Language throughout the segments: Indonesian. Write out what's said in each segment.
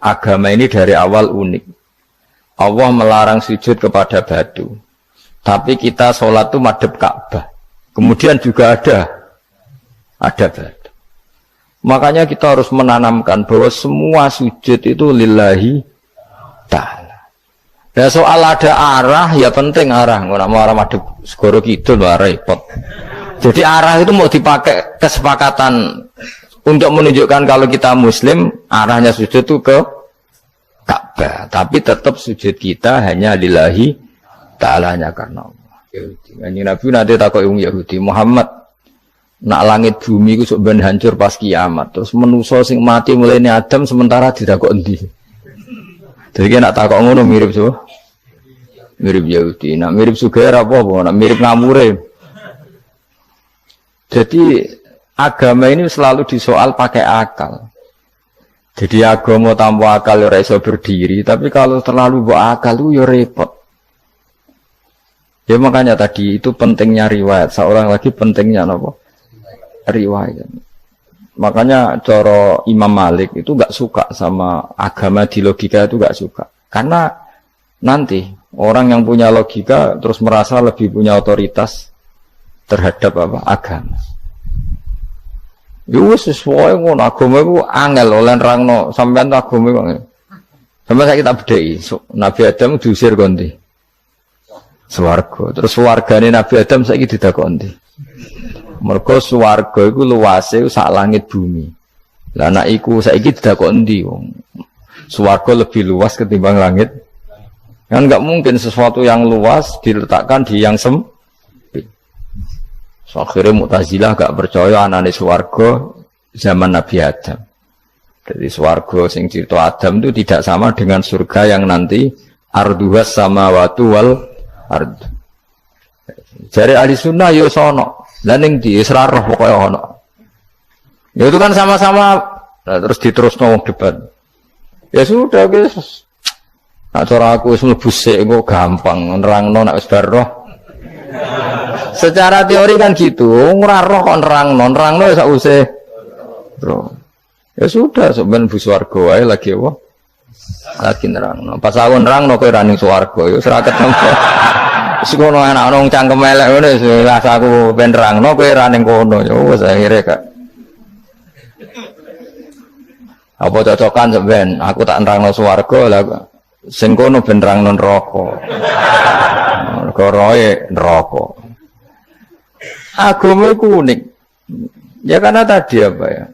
agama ini dari awal unik. Allah melarang sujud kepada batu. Tapi kita sholat itu madhep Ka'bah. Kemudian juga ada batu. Makanya kita harus menanamkan bahwa semua sujud itu lillahi ta'ala. Ya soal ada arah, ya penting arah. Nggak mau arah madhep segoro kidul, repot. Jadi arah itu mau dipakai kesepakatan untuk menunjukkan kalau kita muslim, arahnya sujud itu ke Ka'bah. Tapi tetap sujud kita hanya lillahi ta'ala, hanya karena Allah. Yahudi. Nabi nanti takut Yahudi, Muhammad, nak langit bumi itu sok ben hancur pas kiamat. Terus manusa sing mati mulai Adam sementara ditakok endi. Jadi nak takok ngono mirip so. Mirip Yahudi. Nak mirip Sugair apa? Nak mirip ngamure. Jadi agama ini selalu disoal pakai akal. Jadi agama tanpa akal ya iso berdiri, tapi kalau terlalu bawa akal itu ya repot. Ya makanya tadi itu pentingnya riwayat. Seorang lagi pentingnya apa? Riwayat. Makanya cara Imam Malik itu gak suka sama agama di logika, itu gak suka. Karena nanti orang yang punya logika terus merasa lebih punya otoritas terhadap apa? Agama. Yo wis sesuai ngono, agama iku angel oleh nerangno sampean agama iku. Sampai saya kita bedheki, Nabi Adam diusir kondi. Swarga. Terus swargane Nabi Adam saiki didakoni. Mergo swarga iku luase sak langit bumi. Lah nek iku saiki didakoni ndi wong. Swarga lebih luas ketimbang langit. Kan enggak mungkin sesuatu yang luas diletakkan di yang sempit. So, akhirnya Mu'tazilah gak percaya anane swarga zaman Nabi Adam. Jadi swarga sing cerita Adam itu tidak sama dengan surga yang nanti arduhas samawati wal ard. Jare ahli sunnah yo sono. Lah ning di Isra roh pokoke ono. Ya itu kan sama-sama terus diterusno wong debat. Ya sudah guys. Nak cara aku wis mlebu sik kok gampang nerangno nek wis bar roh. Secara teori kan gitu, ora roh kok nerangno ya sakwise. Bro. Ya sudah, sampean bu swarga wae lagi apa? Lagi nerangno. Pas aku nerangno kowe ra ning swarga ya ora ketemu. Wis ngono anak wong cangkem elek ngono wis aku ben nerangno kowe ra ning kono ya wis akhire gak. Apa cocokan sampean? Aku tak nerangno swarga lah sing kono ben nerangno neraka. Koroe neraka. Agama itu unik. Ya karena tadi apa ya?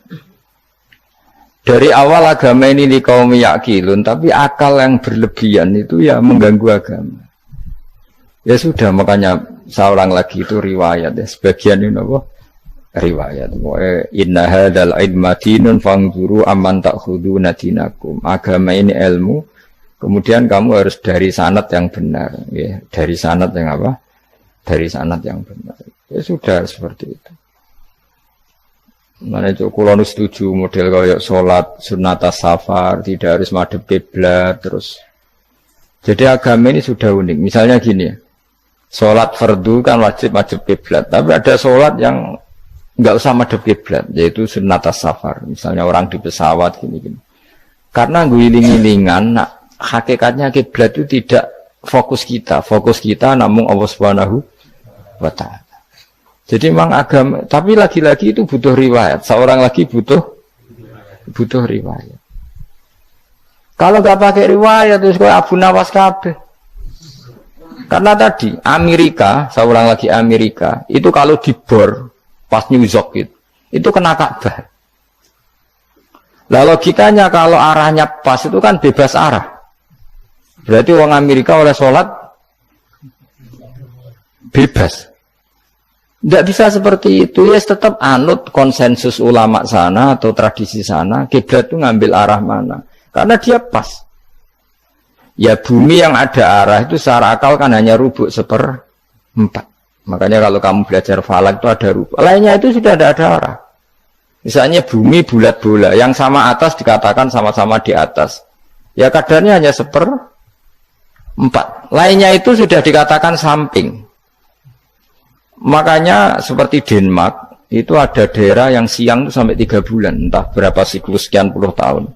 Dari awal agama ini di kaum yakilun, tapi akal yang berlebihan itu ya mengganggu agama. Ya sudah, makanya seorang lagi itu riwayat ya. Sebagian ini apa? Riwayat. Inna hadzal ilma dinun fanzuru amman ta'khuduna dinakum. Agama ini ilmu. Kemudian kamu harus dari sanad yang benar, ya. Dari sanad yang apa? Dari sanad yang benar. Ya sudah seperti itu. Mana itu kalau setuju model kayak sholat sunnatas safar tidak harus madhep kiblat terus. Jadi agama ini sudah unik. Misalnya gini ya, sholat fardu kan wajib kiblat, tapi ada sholat yang nggak usah madhep kiblat, yaitu sunnatas safar. Misalnya orang di pesawat gini-gini. Karena guling-gilingan, hakikatnya kiblat itu tidak fokus kita namun Allah Subhanahu wa Ta'ala. Jadi memang agama, tapi lagi-lagi itu butuh riwayat. Seorang lagi butuh riwayat. Kalau nggak pakai riwayat, terus kayak Abu Nawas kabeh. Karena tadi Amerika, seorang lagi Amerika, itu kalau dibor pas New York itu kena Ka'bah. Lah logikanya kalau arahnya pas itu kan bebas arah. Berarti orang Amerika oleh sholat bebas. Tidak bisa seperti itu, ya tetap anut konsensus ulama sana atau tradisi sana, kiblat itu ngambil arah mana. Karena dia pas. Ya bumi yang ada arah itu secara akal kan hanya rubuk 1/4. Makanya kalau kamu belajar falak itu ada rubuk. Lainnya itu sudah ada arah. Misalnya bumi bulat bola, yang sama atas dikatakan sama-sama di atas. Ya kadarnya hanya 1/4. Lainnya itu sudah dikatakan samping. Makanya seperti Denmark itu ada daerah yang siang itu sampai 3 bulan, entah berapa siklus sekian puluh tahun.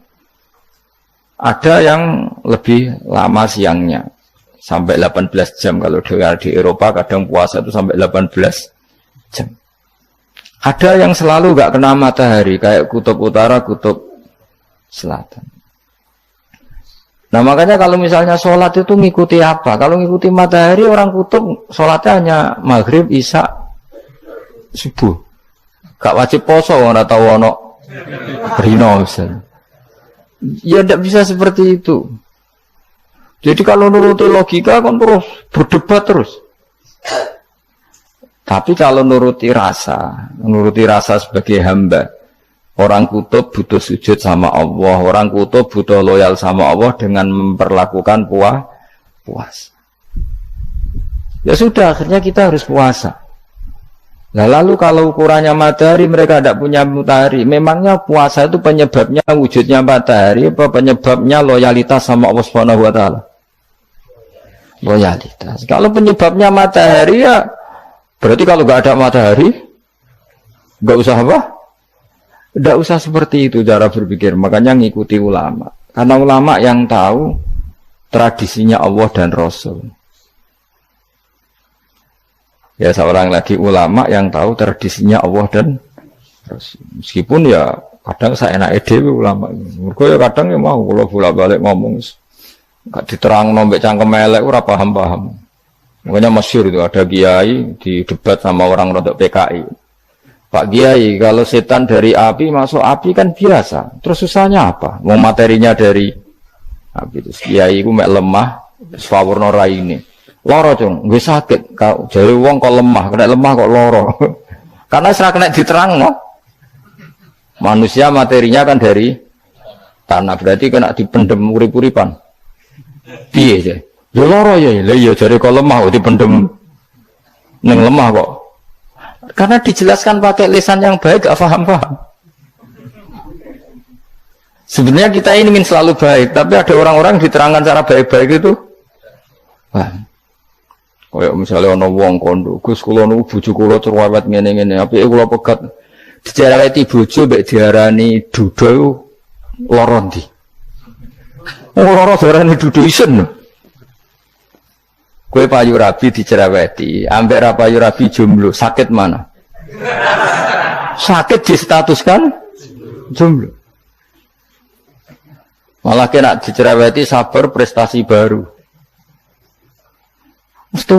Ada yang lebih lama siangnya, sampai 18 jam. Kalau di Eropa kadang puasa itu sampai 18 jam. Ada yang selalu nggak kena matahari, kayak kutub utara, kutub selatan. Nah makanya kalau misalnya sholat itu ngikuti apa? Kalau ngikuti matahari, orang kutub sholatnya hanya maghrib, isya, subuh. Gak wajib poso, orang tahu ono rino misalnya. Ya tidak bisa seperti itu. Jadi kalau nuruti logika kan terus berdebat terus. Tapi kalau nuruti rasa sebagai hamba, orang kutub butuh sujud sama Allah, orang kutub butuh loyal sama Allah dengan memperlakukan puasa. Ya sudah, akhirnya kita harus puasa. Nah, lalu kalau ukurannya matahari, mereka tidak punya matahari. Memangnya puasa itu penyebabnya wujudnya matahari, apa penyebabnya loyalitas sama Allah Subhanahu wa taala? Loyalitas. Kalau penyebabnya matahari ya berarti kalau nggak ada matahari nggak usah apa? Nggak usah seperti itu cara berpikir. Makanya ngikuti ulama. Karena ulama yang tahu tradisinya Allah dan Rasul. Ya seorang lagi ulama yang tahu tradisinya Allah dan Rasul. Meskipun ya kadang saya enak dewe ulama. Mergo ya kadang ya mau kalau bolak-balik ngomong gak diterang nombek cangkem elek ora paham-paham. Makanya masyhur itu ada kiai di debat sama orang rodok PKI. Pak Kiai, kalau setan dari api masuk api kan biasa. Terus susahnya apa? Mau materinya dari api itu. Kiai ku mek lemah, sawurna raine. Loro cung, gue sakit. Kau jadi wong kok lemah, kena lemah kok loro. Karena serak kena diterang, no? Manusia materinya kan dari tanah, berarti kena dipendem urip-uripan. Piye sih? Ya loro ya, lah ya jadi kok lemah, kok dipendem neng lemah kok. Karena dijelaskan pakai lisan yang baik, gak paham-paham. Sebenarnya kita ini ingin selalu baik, tapi ada orang-orang diterangkan cara baik-baik itu. Wah. Kayak misalnya ana wong kondo, Gus kula niku bojo kula cerewet ngene-ngene, apike kula pegat dicereweti bojo mbek diarani duda lara ndi. Lara diarani duda isen. Kowe payu rabi dicereweti, ambek ra payu rabi jomblo, sakit mana? Sakit distatuskan jomblo. Malah kena dicereweti sabar prestasi baru. Mesti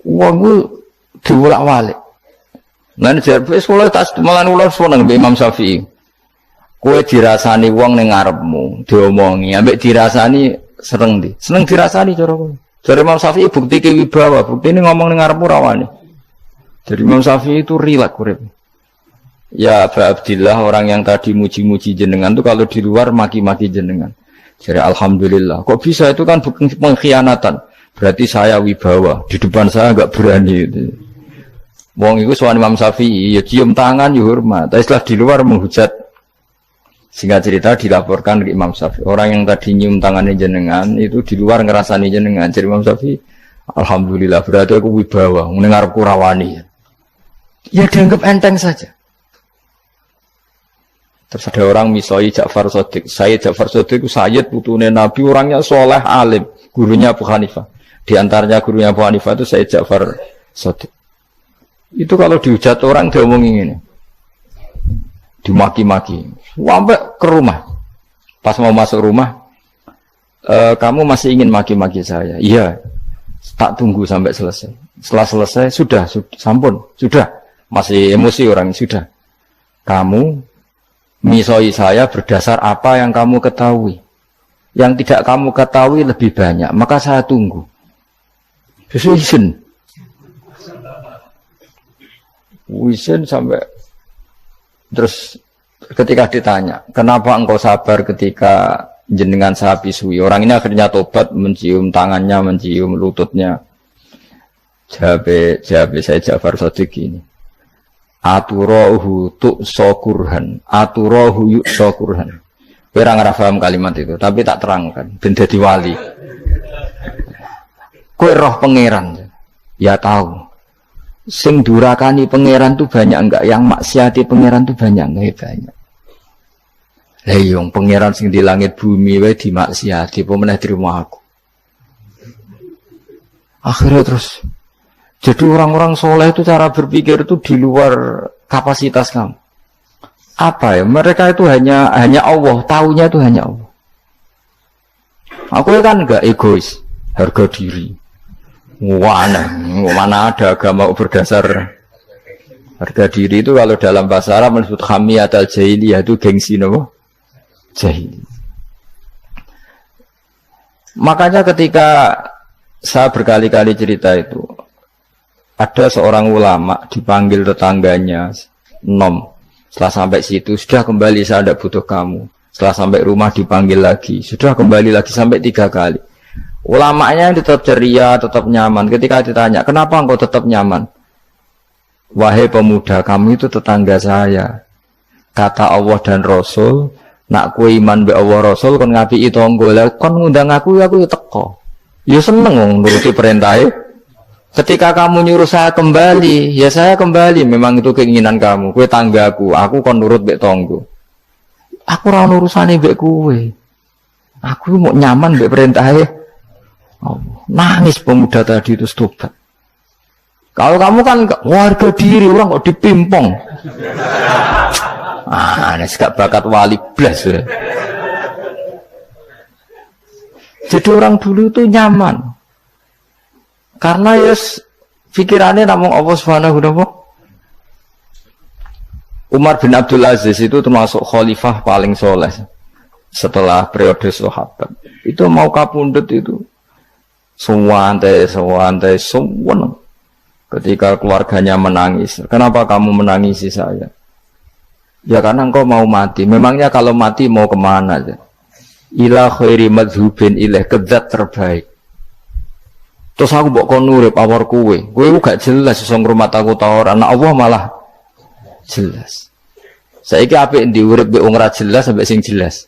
uang itu diwolak-walik. Nah ini jadi sekolah tas malah ulang seneng Imam Syafi'i. Kue dirasani uang neng ngarepmu, diomongi, ambek dirasani seneng di, seneng dirasani cara kowe. Dari Imam Syafi'i bukti kewibawa, bukti ini ngomong neng ngarepmu rawani. Dari Imam Syafi'i itu rileks kurep. Ya Abu Abdillah orang yang tadi muji-muji jenengan tuh kalau di luar maki-maki jenengan. Jadi alhamdulillah. Kok bisa itu kan bukan pengkhianatan. Berarti saya wibawa, di depan saya enggak berani itu. Wong iku sowan Imam Syafi'i, ya cium tangan ya hormat. Tapi setelah di luar menghujat. Singkat cerita dilaporkan ke Imam Syafi'i. Orang yang tadi nyium tangannya jenengan itu di luar ngerasani jenengan. Jadi Imam Syafi'i, alhamdulillah berarti aku wibawa, mendengar kurawani. Ya dianggap enteng saja. Terus ada orang misoi Ja'far Shadiq. Sayyid Ja'far Shadiq itu Sayyid putune Nabi, orangnya soleh alim, gurunya Abu Hanifah. Di antaranya gurunya Abu Hanifah itu Sayyid Ja'far Shadiq. Itu kalau dihujat orang diomongin ini, dimaki-maki, sampai ke rumah. Pas mau masuk rumah, kamu masih ingin maki-maki saya? Iya. Tak tunggu sampai selesai. Setelah selesai, sudah, sampun, sudah. Masih emosi orang, sudah. Kamu misoi saya berdasar apa yang kamu ketahui. Yang tidak kamu ketahui lebih banyak, maka saya tunggu. Wisen sampai terus ketika ditanya, kenapa engkau sabar ketika jenengan saya pisui? Orang ini akhirnya tobat, mencium tangannya, mencium lututnya. Jawab saya Ja'far Shadiq ini. Aturahu tu'sokurhan, aturahu yu'sokurhan. Kira nggak paham kalimat itu, tapi tak terangkan. Ben dadi wali. Kowe roh pangeran, ya tahu. Sing durakani pangeran tuh banyak enggak? Yang maksiati pangeran tuh banyak enggak? Banyak. Lah yung pangeran sing di langit bumi wae dimaksiati, apa meneh trimo aku. Akhirnya terus jadi orang-orang soleh itu cara berpikir itu di luar kapasitas kamu. Apa ya? Mereka itu hanya Allah, taunya itu hanya Allah. Aku kan enggak egois, harga diri. Mana ada agama berdasar harga diri itu kalau dalam bahasa Arab disebut hamiyat al-jahiliyah itu gengsi nopo? Jahili. Makanya ketika saya berkali-kali cerita itu, ada seorang ulama dipanggil tetangganya, nom. Setelah sampai situ, sudah kembali, saya tidak butuh kamu. Setelah sampai rumah dipanggil lagi, sudah kembali lagi sampai 3 kali. Ulamanya tetap ceria, tetap nyaman. Ketika ditanya, kenapa engkau tetap nyaman? Wahai pemuda, kamu itu tetangga saya. Kata Allah dan Rasul, nak kue iman be Allah Rasul, kon ngapi itu tonggo, kon ngundang aku teko. Ya seneng nuruti perintahnya. Ketika kamu nyuruh saya kembali, ya saya kembali. Memang itu keinginan kamu. Kue tanggaku, aku kon nurut be tonggo. Aku ora urusane be kue. Aku mau nyaman be perintahnya. Oh, nangis pemuda tadi itu tobat. Kalau kamu kan warga diri, orang kok dipimpong. Ini gak bakat wali blas ya. Jadi orang dulu itu nyaman. Karena pikirannya namung Allah Subhanahu wa ta'ala. Umar bin Abdul Aziz itu termasuk khalifah paling soleh setelah periode sahabat. Itu mau kapundhut itu sewantai. Ketika keluarganya menangis, kenapa kamu menangisi saya? Ya karena engkau mau mati. Memangnya kalau mati mau kemana aja? Ila khairi madhubin ilaih, kedat terbaik. Terus aku mbok kon urip awar kowe gak jelas iso ngrumat aku ta ora. Anak Allah malah jelas. Saiki apik ndi urip mbek wong ora jelas sampai sing jelas.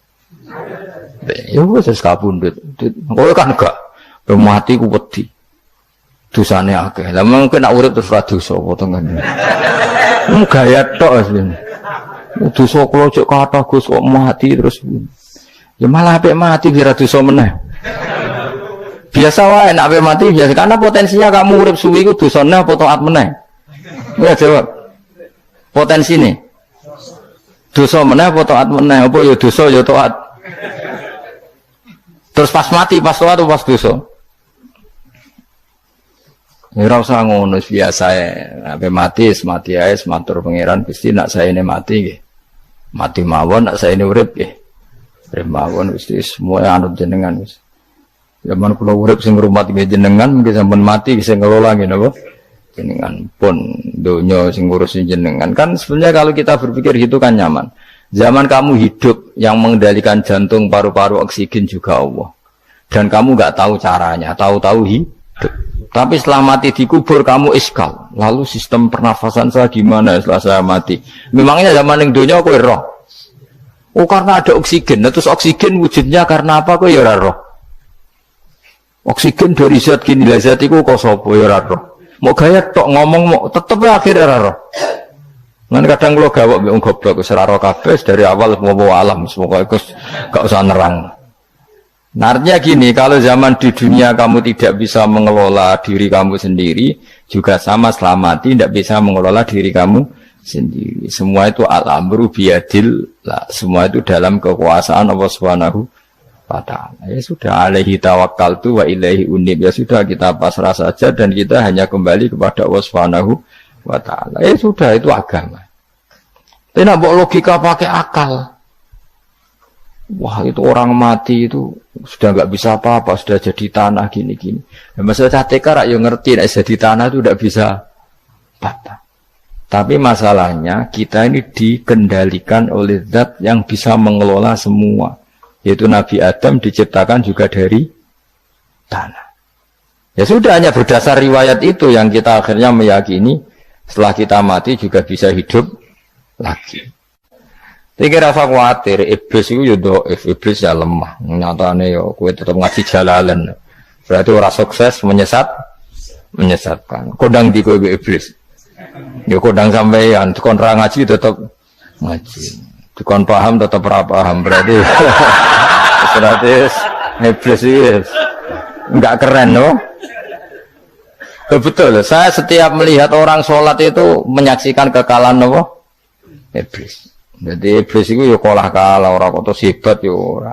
Ya wis kapundhut. Kowe kan gak mati ku wedi. Dosane akeh. Lah mungkin nek urip terus ora dosa apa to ngene. Gaya tok asline. Dosa kula cek kathah Gus kok mati terus. Ya malah apik mati kira dosa meneh. Biasa wae nek apik mati biasa karena potensinya kamu urip suwi iku dosane apa taat meneh. Ya jawab. Potensine. Dosa meneh apa taat meneh? Apa ya dosa ya taat. Terus pas mati pas taat atau pas dosa? Ya ora usah ngono biasa ya. Apik mati ae matur pangeran Gusti nak saene mati nggih. Mati mawon nak saene urip nggih. Remawon Gusti semua anut jenengan wis. Zaman kula urip sing ngrumat nggih jenengan mungkin sampean mati bisa ngelola nggih napa? Jenengan pun donya sing ngurusin jenengan. Kan sebenarnya kalau kita berpikir gitu kan nyaman. Zaman kamu hidup yang mengendalikan jantung, paru-paru, oksigen juga Allah. Dan kamu enggak tahu caranya, tahu-tahu hidup. Tapi setelah mati dikubur kamu iskal. Lalu sistem pernafasan saya gimana setelah saya mati? Memangnya zaman yang dunia kowe roh. Oh karena ada oksigen, nah, terus oksigen wujudnya karena apa? Kok ya roh? Oksigen dari zat gini lah, zat itu kok sopo ya roh? Mau gaya tok ngomong mau tetep akhirnya roh. Nanti kadang lo gawak biung goblok seraro kabes dari awal mau bawa alam, semoga ikut gak usah nerang. Nah, artinya gini, kalau zaman di dunia kamu tidak bisa mengelola diri kamu sendiri, juga sama setelah mati tidak bisa mengelola diri kamu sendiri. Semua itu al-amru biyadil lah, semua itu dalam kekuasaan Allah Subhanahu wa ta'ala. Ya sudah, alaihi tawakkaltu wa ilaihi unib. Ya sudah, kita pasrah saja dan kita hanya kembali kepada Allah Subhanahu wa ta'ala. Ya sudah, itu agama. Tidak bawa logika pakai akal. Wah, itu orang mati itu sudah nggak bisa apa-apa, sudah jadi tanah gini-gini. Ya, masalah TK yang ngerti, nek jadi tanah itu tidak bisa apa. Tapi masalahnya kita ini dikendalikan oleh zat yang bisa mengelola semua. Yaitu Nabi Adam diciptakan juga dari tanah. Ya sudah, hanya berdasar riwayat itu yang kita akhirnya meyakini setelah kita mati juga bisa hidup lagi. Tapi rasa khawatir, iblis itu ya iblis ya lemah. Nyatanya ya kowe tetap ngaji jalalan. Berarti orang sukses menyesatkan. Kodang di kowe iblis. Ya kodang sampeyan kon ra ngaji tetap ngaji. Dikon paham tetap ora paham berarti iblis itu enggak keren loh. Betul, saya setiap melihat orang sholat itu menyaksikan kekalahan loh iblis. Jadi iblis itu ya kalah orang kok hebat ya ora.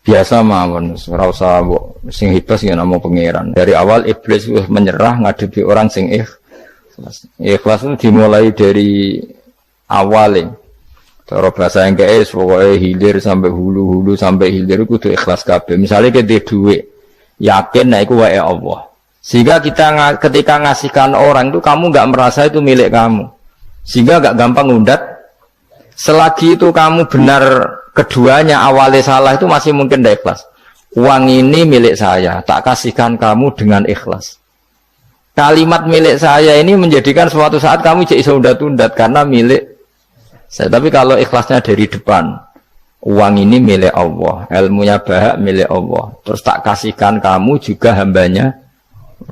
Biasa mawon, ora usah sing hebat sing namung pangeran. Dari awal iblis wis menyerah ngadepi orang sing ikhlas. Ikhlas itu dimulai dari awalnya. Cara bahasa NKS pokoknya hilir sampai hulu sampai hilir itu kudu ikhlas kabeh. Misalnya kita duit, yakin nah iku wae Allah. Sehingga kita ketika ngasihkan orang itu kamu nggak merasa itu milik kamu. Sehingga nggak gampang ngundat. Selagi itu kamu benar keduanya awalnya salah itu masih mungkin tidak ikhlas. Uang ini milik saya, tak kasihkan kamu dengan ikhlas. Kalimat milik saya ini menjadikan suatu saat kamu jadi undat-undat karena milik saya. Tapi kalau ikhlasnya dari depan, uang ini milik Allah, ilmunya bahak milik Allah, terus tak kasihkan kamu juga hambanya.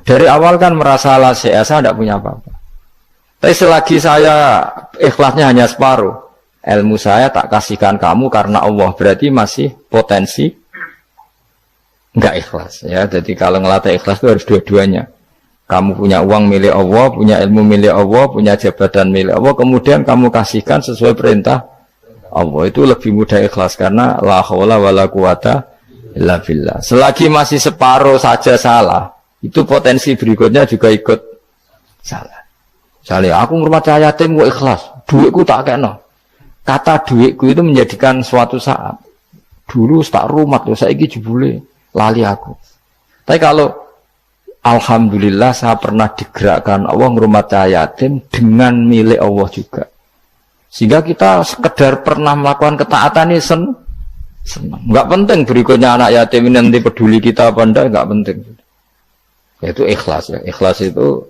Dari awal kan merasa lah saya tidak punya apa-apa. Tapi selagi saya ikhlasnya hanya separuh, ilmu saya tak kasihkan kamu karena Allah, berarti masih potensi enggak ikhlas. Ya, jadi kalau ngelatih ikhlas itu harus dua-duanya. Kamu punya uang milik Allah, punya ilmu milik Allah, punya jabatan milik Allah, kemudian kamu kasihkan sesuai perintah Allah. Itu lebih mudah ikhlas karena la haula wala quwata illa billah. Selagi masih separuh saja salah, itu potensi berikutnya juga ikut salah. Misalnya aku ngurmat yatim kok ikhlas, duitku tak kena. Kata duitku itu menjadikan suatu saat. Dulu tak rumat loh, saiki jebule lali aku. Tapi kalau alhamdulillah saya pernah digerakkan Allah ngurmat yatim dengan milik Allah juga. Sehingga kita sekedar pernah melakukan ketaatan ini senang. Enggak penting berikutnya anak yatim ini nanti peduli kita apa enggak, enggak penting. Itu ikhlas ya. Ikhlas itu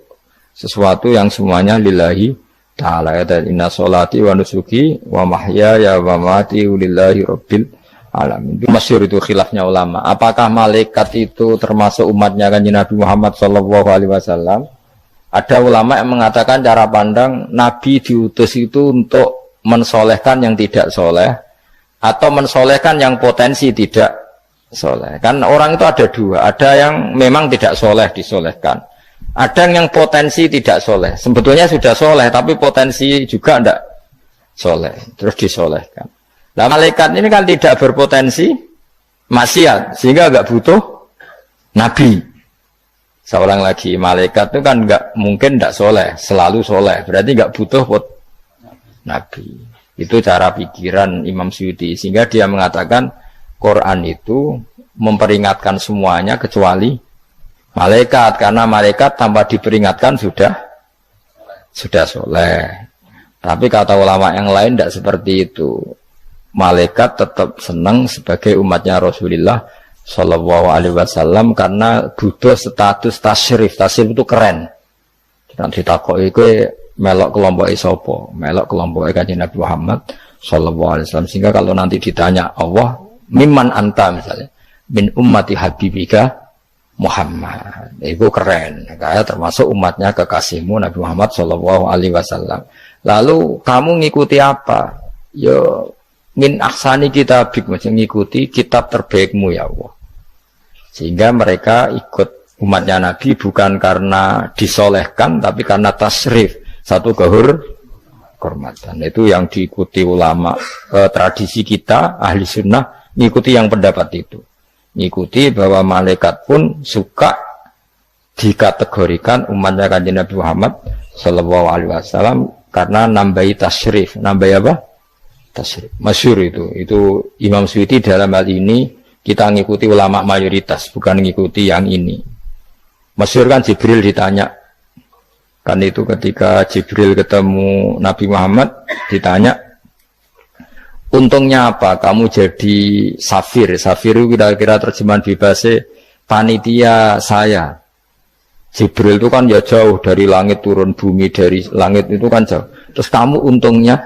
sesuatu yang semuanya lillahi ta'ala. Ya, inna sholati wa nusuki wa mahyaya wa mamati lillahi rabbil alamin. Itu masyhur itu khilafnya ulama. Apakah malaikat itu termasuk umatnya Kanjeng Nabi Muhammad sallallahu alaihi wasallam? Ada ulama yang mengatakan cara pandang Nabi diutus itu untuk mensolehkan yang tidak soleh atau mensolehkan yang potensi tidak soleh. Kan orang itu ada dua, ada yang memang tidak soleh disolehkan, ada yang potensi tidak soleh. Sebetulnya sudah soleh tapi potensi juga tidak soleh, terus disolehkan. Nah, malaikat ini kan tidak berpotensi maksiat, sehingga enggak butuh nabi. Seorang lagi, malaikat itu kan enggak mungkin enggak soleh, selalu soleh, berarti enggak butuh nabi. Itu cara pikiran Imam Suyuti, sehingga dia mengatakan Quran itu memperingatkan semuanya kecuali malaikat, karena malaikat tanpa diperingatkan sudah soleh. Tapi kata ulama yang lain tidak seperti itu. Malaikat tetap senang sebagai umatnya Rasulullah Shallallahu Alaihi Wasallam karena butuh status tasyrif. Tasyrif itu keren. Nanti takoi itu melok kelompok isopo, melok kelompok Kanjeng Nabi Muhammad Shallallahu Alaihi Wasallam. Sehingga kalau nanti ditanya Allah, mimman anta misalnya, min ummati habibika Muhammad, itu keren. Kayak termasuk umatnya kekasihmu Nabi Muhammad Shallallahu Alaihi Wasallam. Lalu kamu ngikuti apa? Yo min ahsani kitabik, mengikuti kitab terbaikmu ya Allah. Sehingga mereka ikut umatnya Nabi bukan karena disolehkan tapi karena tasrif, satu kehormatan. Itu yang diikuti ulama. Tradisi kita ahli sunnah mengikuti yang pendapat itu, mengikuti bahwa malaikat pun suka dikategorikan umatnya Kanjeng Nabi Muhammad Sallallahu Alaihi Wasallam karena nambahi tasrif. Nambahi apa? Tasrif. Masyhur itu Imam Suyuti dalam hal ini kita ngikuti ulama mayoritas, bukan ngikuti yang ini. Masyhur kan Jibril ditanya, kan itu ketika Jibril ketemu Nabi Muhammad ditanya, untungnya apa kamu jadi safir? Safir itu kira-kira terjemahan bebasnya panitia saya. Jibril itu kan ya jauh dari langit turun bumi, dari langit itu kan jauh. Terus kamu untungnya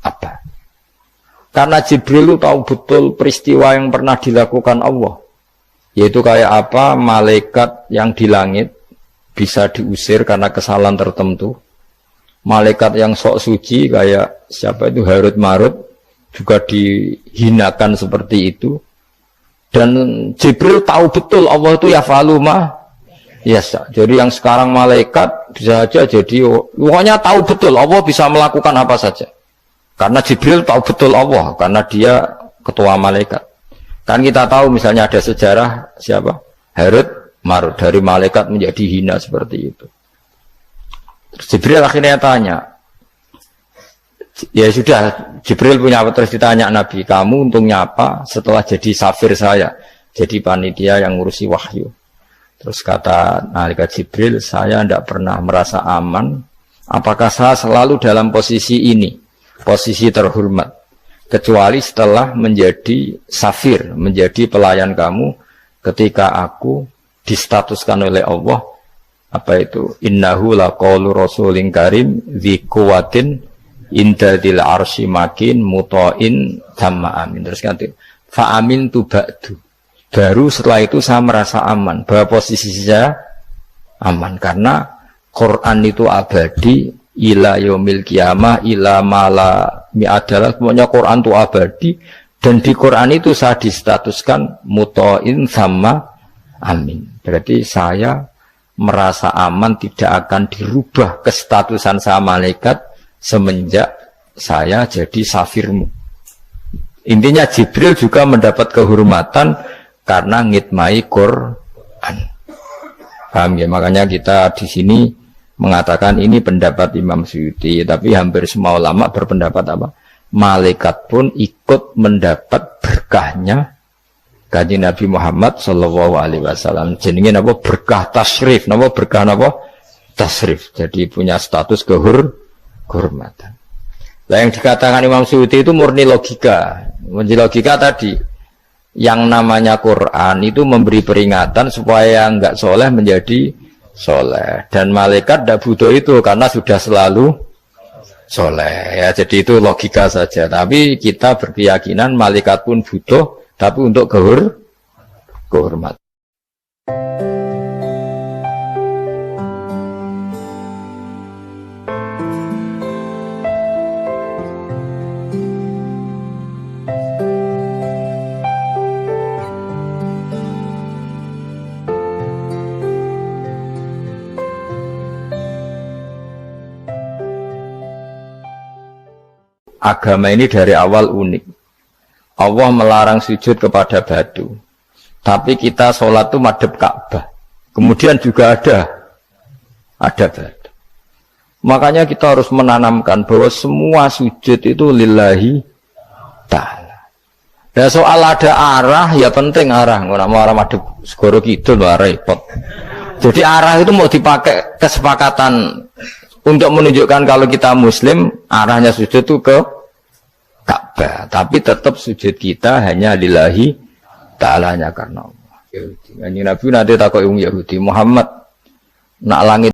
apa? Karena Jibril itu tahu betul peristiwa yang pernah dilakukan Allah. Yaitu kayak apa malaikat yang di langit bisa diusir karena kesalahan tertentu. malaikat yang sok suci kayak siapa itu Harut Marut juga dihinakan seperti itu. Dan Jibril tahu betul Allah itu yafalu ma yasa. Jadi yang sekarang malaikat bisa saja jadi pokoknya tahu betul Allah bisa melakukan apa saja. Karena Jibril tahu betul Allah karena dia ketua malaikat. Kan kita tahu misalnya ada sejarah siapa? Harut Marut dari malaikat menjadi hina seperti itu. Terus Jibril akhirnya tanya, ya sudah, Jibril punya apa, terus ditanya Nabi, kamu untungnya apa setelah jadi safir saya, jadi panitia yang ngurusi wahyu. Terus kata malaikat Jibril, saya tidak pernah merasa aman, apakah saya selalu dalam posisi ini, posisi terhormat, kecuali setelah menjadi safir, menjadi pelayan kamu, ketika aku distatuskan oleh Allah, apa itu, innahu laqaulu rasulin karim dzi quwwatin indadil arsy makin muta'in tamma amin. Terus ganti fa amin tu ba'du. Baru setelah itu saya merasa aman, bahwa posisi saya aman karena Quran itu abadi ila yaumil qiyamah ila mala mi'adalah, pokoknya Quran itu abadi dan di Quran itu saya distatuskan muta'in tamma amin. Berarti saya merasa aman, tidak akan dirubah kestatusan saya malaikat semenjak saya jadi safirmu. Intinya Jibril juga mendapat kehormatan karena ngitmai Quran. Paham ya? Makanya kita di sini mengatakan ini pendapat Imam Suyuti, tapi hampir semua ulama berpendapat apa? Malaikat pun ikut mendapat berkahnya Kanjeng Nabi Muhammad sallallahu alaihi wasallam. Jenenge napa? Berkah tasrif. Napa berkah napa? Tasrif. Jadi punya status kehormatan. Lah yang dikatakan Imam Suyuti itu murni logika. Murni logika tadi. Yang namanya Quran itu memberi peringatan supaya enggak soleh menjadi soleh. Dan malaikat tidak butuh itu karena sudah selalu soleh. Ya, jadi itu logika saja. Tapi kita berkeyakinan malaikat pun butuh, tapi untuk kehormatan. Agama ini dari awal unik. Allah melarang sujud kepada batu. Tapi kita sholat itu madhep Ka'bah. Kemudian juga ada batu. Makanya kita harus menanamkan bahwa semua sujud itu lillahi ta'ala. Dan soal ada arah, ya penting arah. Nggak mau arah madhep segoro kidul, repot. Jadi arah itu mau dipakai kesepakatan untuk menunjukkan kalau kita muslim, arahnya sujud itu ke Ka'bah, tapi tetap sujud kita hanya lillahi ta'ala, karena Allah. Kanjeng Nabi nanti takut Yahudi, Muhammad nak langit